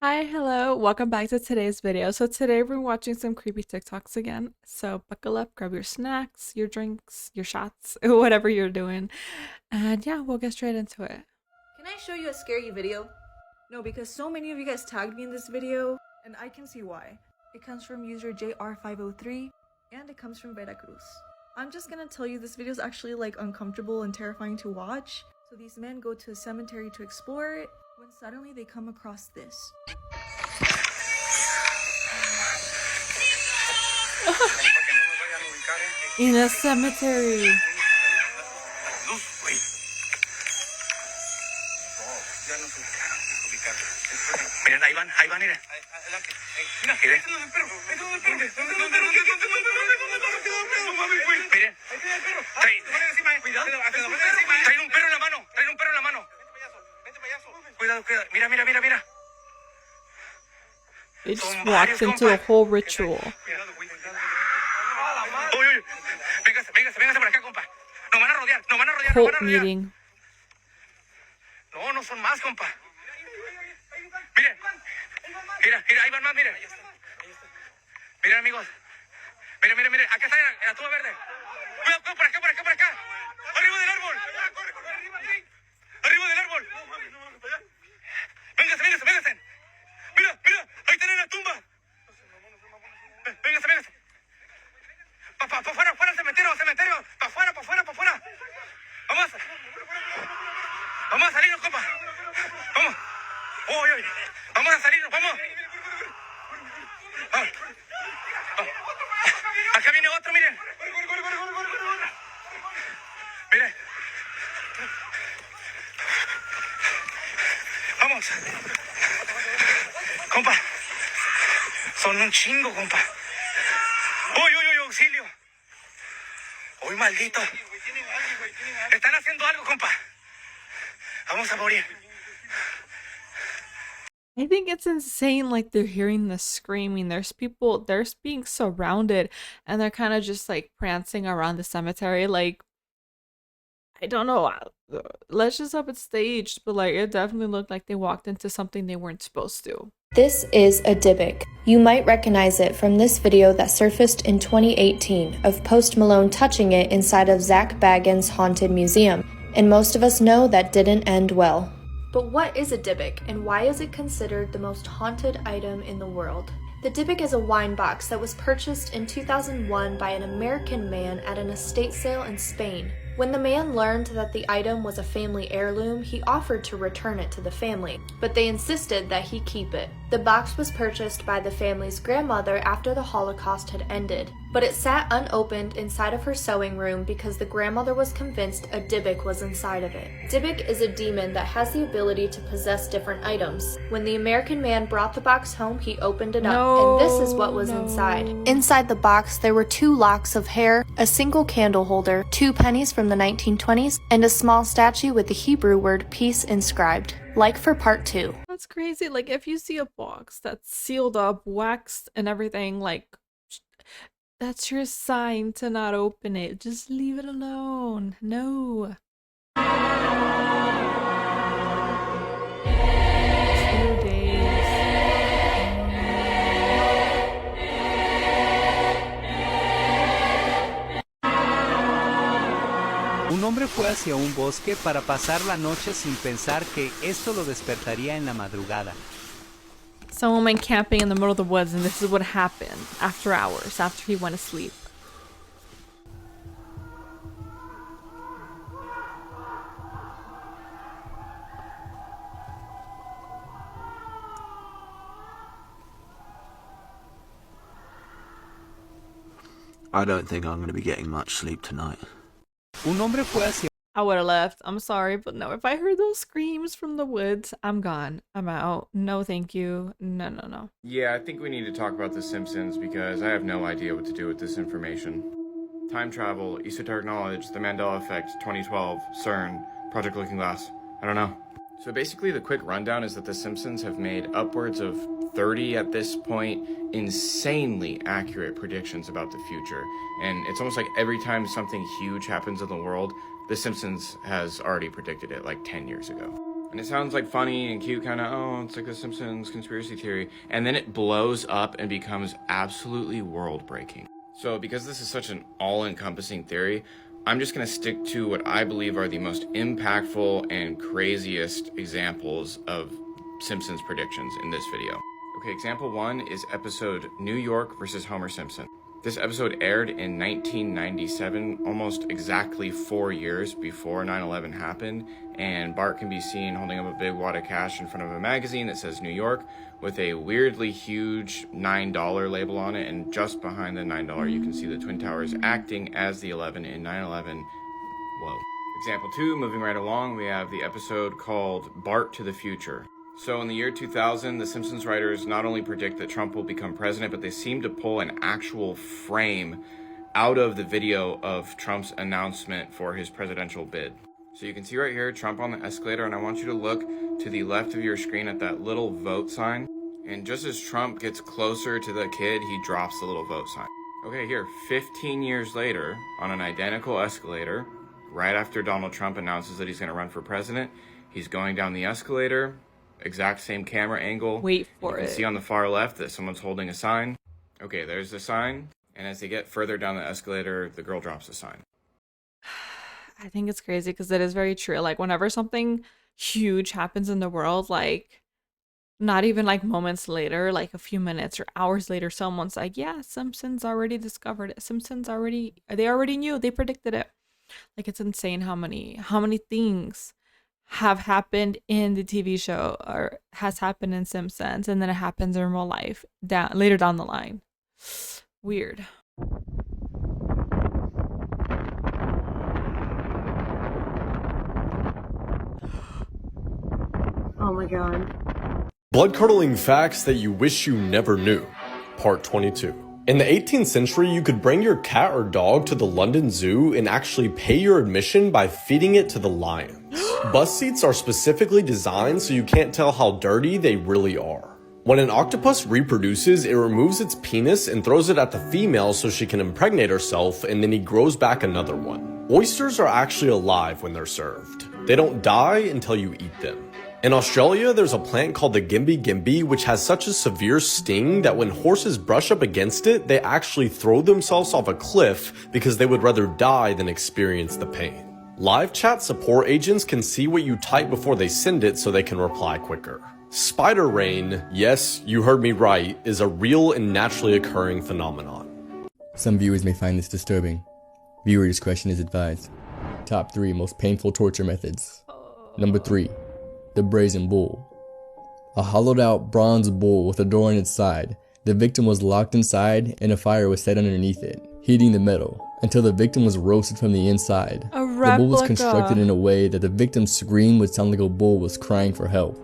Hi, hello, welcome back to today's video. So today we're watching some creepy TikToks again. So buckle up, grab your snacks, your drinks, your shots, whatever you're doing. And yeah, we'll get straight into it. Can I show you a scary video? No, because so many of you guys tagged me in this video, and I can see why. It comes from user JR503, and it comes from Veracruz. I'm just gonna tell you this video is actually like uncomfortable and terrifying to watch. So these men go to a cemetery to explore it, when suddenly they come across this. In a cemetery. Miren, ahí van, miren. Miren. Miren. Traen un perro en la mano, traen un perro en la mano. Cuidado, cuidado. Mira, mira, mira, mira. They just walked into the whole ritual. Uy, uy. Véngase por acá, compa. Nos van a rodear, nos van a rodear, nos Cult van a rodear. meeting. No, no son más, compa. Miren. Mira, mira, ahí van más, miren. Miren, amigos. Miren, miren, miren. Acá está en la tumba verde. Cuidado, cuidado, por acá, por acá, por acá. Arriba del árbol. Arriba del árbol. Véngase, véngase, véngase. Mira, mira, ahí están en la tumba. Véngase, véngase. Pa afuera, afuera, cementerio, cementerio. Pa afuera, pa afuera, pa afuera. Vamos a salirnos, compa. Vamos. Uy, uy. Vamos a salirnos, vamos. Vamos. Acá viene otro, miren. Miren. Vamos. Compa. Son un chingo, compa. Uy, uy, uy, auxilio. Uy, maldito. Están haciendo algo, compa. Vamos a morir. I think it's insane, like they're hearing the screaming. There's people, they're being surrounded, and they're kind of just like prancing around the cemetery. Like, I don't know. Let's just hope it's staged, but like it definitely looked like they walked into something they weren't supposed to. This is a dybbuk. You might recognize it from this video that surfaced in 2018 of Post Malone touching it inside of Zach Bagans' Haunted Museum, and most of us know that didn't end well. But what is a dybbuk, and why is it considered the most haunted item in the world? The dybbuk is a wine box that was purchased in 2001 by an American man at an estate sale in Spain. When the man learned that the item was a family heirloom, he offered to return it to the family, but they insisted that he keep it. The box was purchased by the family's grandmother after the Holocaust had ended, but it sat unopened inside of her sewing room because the grandmother was convinced a dybbuk was inside of it. Dybbuk is a demon that has the ability to possess different items. When the American man brought the box home, he opened it up, and this is what was inside. Inside the box, there were 2 locks of hair, a single candle holder, 2 pennies from the 1920s, and a small statue with the Hebrew word peace inscribed. Like for part 2. That's crazy. Like, if you see a box that's sealed up, waxed, and everything, like, that's your sign to not open it. Just leave it alone. No. 2 days. Un hombre fue hacia un bosque para pasar la noche sin pensar que esto lo despertaría en la madrugada. Someone went camping in the middle of the woods, and this is what happened after hours, after he went to sleep. I don't think I'm going to be getting much sleep tonight. Un hombre fue hacia I would have left. I'm sorry, but no, if I heard those screams from the woods, I'm gone. I'm out. No, thank you. No, no, no. Yeah, I think we need to talk about The Simpsons because I have no idea what to do with this information. Time travel, esoteric knowledge, the Mandela Effect, 2012, CERN, Project Looking Glass. I don't know. So basically the quick rundown is that The Simpsons have made upwards of 30 at this point insanely accurate predictions about the future. And it's almost like every time something huge happens in the world, The Simpsons has already predicted it like 10 years ago. And it sounds like funny and cute, kind of, oh, it's like the Simpsons conspiracy theory. And then it blows up and becomes absolutely world-breaking. So because this is such an all-encompassing theory, I'm just going to stick to what I believe are the most impactful and craziest examples of Simpsons predictions in this video. Okay, example 1 is episode New York versus Homer Simpson. This episode aired in 1997, almost exactly 4 years before 9/11 happened, and Bart can be seen holding up a big wad of cash in front of a magazine that says New York with a weirdly huge $9 label on it, and just behind the $9 you can see the Twin Towers acting as the 11 in 9/11. Whoa. Example 2, moving right along, we have the episode called Bart to the Future. So in the year 2000, the Simpsons writers not only predict that Trump will become president, but they seem to pull an actual frame out of the video of Trump's announcement for his presidential bid. So you can see right here, Trump on the escalator, and I want you to look to the left of your screen at that little vote sign. And just as Trump gets closer to the kid, he drops the little vote sign. Okay, here, 15 years later, on an identical escalator, right after Donald Trump announces that he's going to run for president, he's going down the escalator, exact same camera angle. Wait for it. You can see on the far left that someone's holding a sign. Okay, there's the sign. And as they get further down the escalator, the girl drops the sign. I think it's crazy because it is very true. Like whenever something huge happens in the world, like not even like moments later, like a few minutes or hours later, someone's like, yeah, Simpsons already discovered it. They already knew, they predicted it. Like it's insane how many things have happened in the TV show or has happened in Simpsons, and then it happens in real life later down the line. Weird. Oh my god. Blood-curdling facts that you wish you never knew. Part 22. In the 18th century, you could bring your cat or dog to the London Zoo and actually pay your admission by feeding it to the lions. Bus seats are specifically designed so you can't tell how dirty they really are. When an octopus reproduces, it removes its penis and throws it at the female so she can impregnate herself, and then he grows back another one. Oysters are actually alive when they're served. They don't die until you eat them. In Australia, there's a plant called the gimbi, which has such a severe sting that when horses brush up against it, they actually throw themselves off a cliff because they would rather die than experience the pain. Live chat support agents can see what you type before they send it so they can reply quicker. Spider rain, yes, you heard me right, is a real and naturally occurring phenomenon. Some viewers may find this disturbing. Viewer discretion is advised. Top 3 most painful torture methods. Number 3. The brazen bull. A hollowed out bronze bull with a door on its side. The victim was locked inside and a fire was set underneath it, heating the metal until the victim was roasted from the inside. A replica. The bull was constructed in a way that the victim's scream would sound like a bull was crying for help.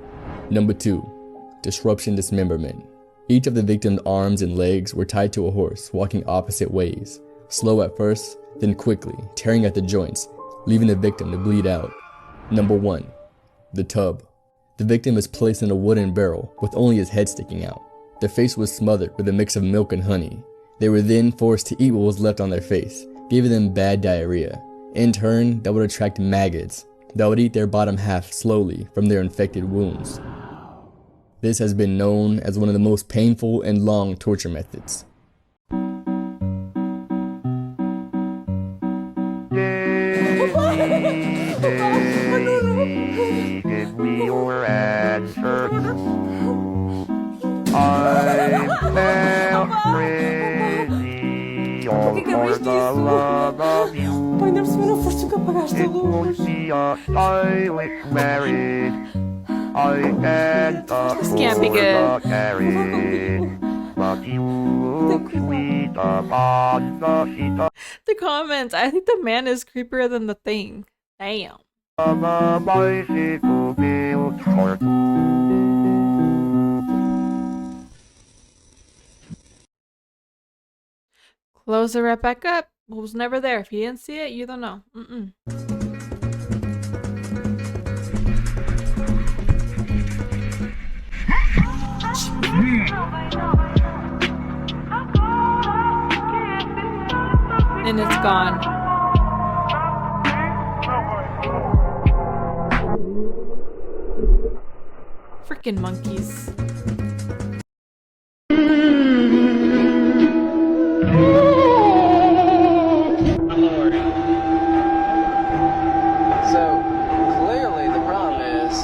Number 2. Disruption dismemberment. Each of the victim's arms and legs were tied to a horse, walking opposite ways. Slow at first, then quickly, tearing at the joints, leaving the victim to bleed out. Number 1. The tub. The victim is placed in a wooden barrel with only his head sticking out. Their face was smothered with a mix of milk and honey. They were then forced to eat what was left on their face, giving them bad diarrhea. In turn, that would attract maggots that would eat their bottom half slowly from their infected wounds. This has been known as one of the most painful and long torture methods. Your answer. I felt crazy all for the love of you. It won't be a stylish marriage. I can't afford can't be good. the carriage. But you look sweet upon the sheet The comments. I think the man is creepier than the thing. Damn. of a bicycle built for two. Close it right back up. It was never there. If you didn't see it, you don't know. And it's gone. Freaking monkeys. So, clearly the problem is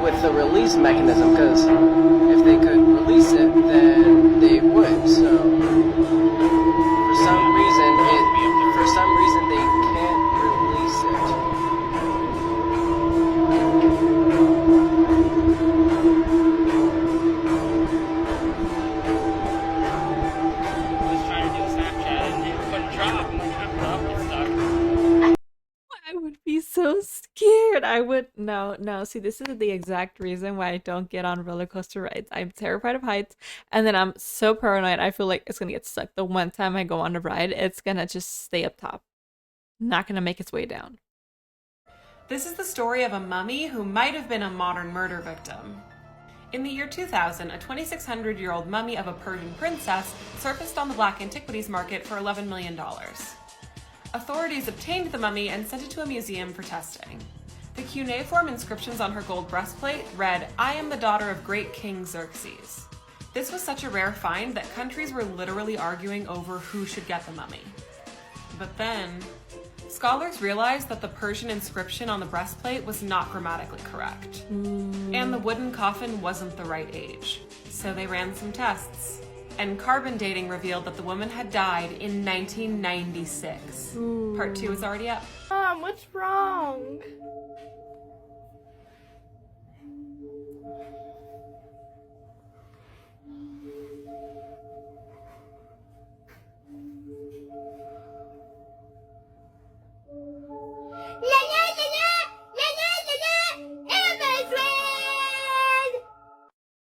with the release mechanism, because if they could release it, then they would. So, for some reason they can't release it. I would be so scared. I would no. See, this is the exact reason why I don't get on roller coaster rides. I'm terrified of heights, and then I'm so paranoid. I feel like it's gonna get stuck. The one time I go on a ride, it's gonna just stay up top, not gonna make its way down. This is the story of a mummy who might have been a modern murder victim. In the year 2000, a 2,600-year-old mummy of a Persian princess surfaced on the black antiquities market for $11 million. Authorities obtained the mummy and sent it to a museum for testing. The cuneiform inscriptions on her gold breastplate read, "I am the daughter of great King Xerxes." This was such a rare find that countries were literally arguing over who should get the mummy. But then, scholars realized that the Persian inscription on the breastplate was not grammatically correct. And the wooden coffin wasn't the right age. So they ran some tests. And carbon dating revealed that the woman had died in 1996. Part 2 is already up. Mom, what's wrong?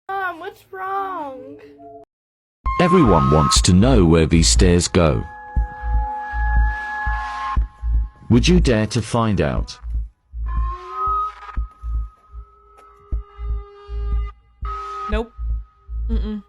Mom, what's wrong? Everyone wants to know where these stairs go. Would you dare to find out? Nope. Mm-mm.